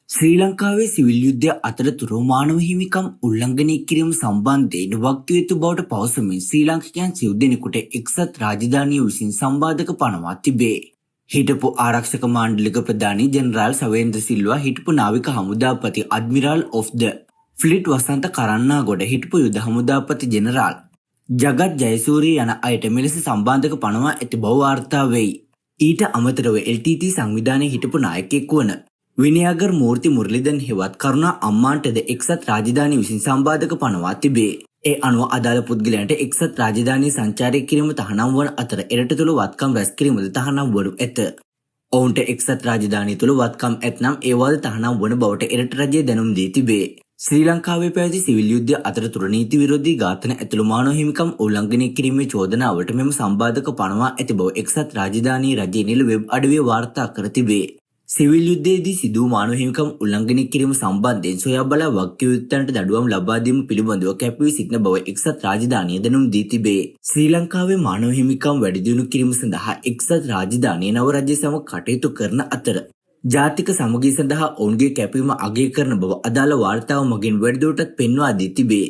ශ්‍රී ලංකාවේ සිවිල් යුද්ධය අතරතුර මානව හිමිකම් උල්ලංඝනය කිරීම සම්බන්ධයෙන් වක්කිය යුතු බවට පවසමින් ශ්‍රී ලාංකිකයන් සිව් දෙනෙකුට එක්සත් රාජධානිය විසින් සම්බාධක පනවා තිබේ. හිටපු ආරක්ෂක මණ්ඩලික ප්‍රධානී ජෙනරාල් සවේන්ද්‍ර සිල්වා, හිටපු නාවික හමුදාපති අඩ්මිරාල් ඔෆ් ද ෆ්ලීට් වසන්ත කරන්නාගොඩ, හිටපු යුද හමුදාපති ජෙනරාල් ජගත් ජයසූරිය යන අයට මෙලෙස සම්බාධක පනවා ඇති බව වාර්තා වෙයි. ඊට අමතරව LTT සංවිධානයේ හිටපු නායකයෙකු වන විනයාගර් මූර්ති මුරලිදන් හෙවත් කරුණා අම්මාන්ටද එක්සත් රාජධානිය විසින් සම්බාධක පනවා තිබේ. ඒ අනුව අදාළ පුද්ගලයන්ට එක්සත් රාජධානිය සංචාරය කිරීම තහනම් වන අතර එරට තුළ වත්කම් රැස් කිරීමද තහනම් වනු ඇත. ඔවුන්ට එක්සත් රාජධානිය තුළ වත්කම් ඇතනම් ඒවාද තහනම් වන බවට එරට රජය දැනුම් දී තිබේ. ශ්‍රී ලංකාවේ පැවති සිවිල් යුද්ධය අතරතුර නීති විරෝධී ඝාතන ඇතුළු මානව හිමිකම් උල්ලංඝනය කිරීමේ චෝදනාවට මෙම සම්බාධක පනවා ඇති බව එක්සත් රාජධානී රජයේ නිල වෙබ් අඩවිය වාර්තා කර තිබේ. සිවිල් යුද්ධයේදී සිදු වූ මානව හිමිකම් උල්ලංඝනය කිරීම සම්බන්ධයෙන් සොයා බලා වක්කිය යුත්තන්ට දඩුවම් ලබා දීම පිළිබඳව කැපවී සිටින බව එක්සත් රාජධානිය දැනුම් දී තිබේ. ශ්‍රී ලංකාවේ මානව හිමිකම් වැඩි දියුණු කිරීම සඳහා එක්සත් රාජධානිය නව රජය සමග කටයුතු කරන අතර ජාතික සමගිය සඳහා ඔවුන්ගේ කැපවීම අගය කරන බව අදාළ වාර්තාව මගින් වැඩිදුරටත් පෙන්වා දී තිබේ.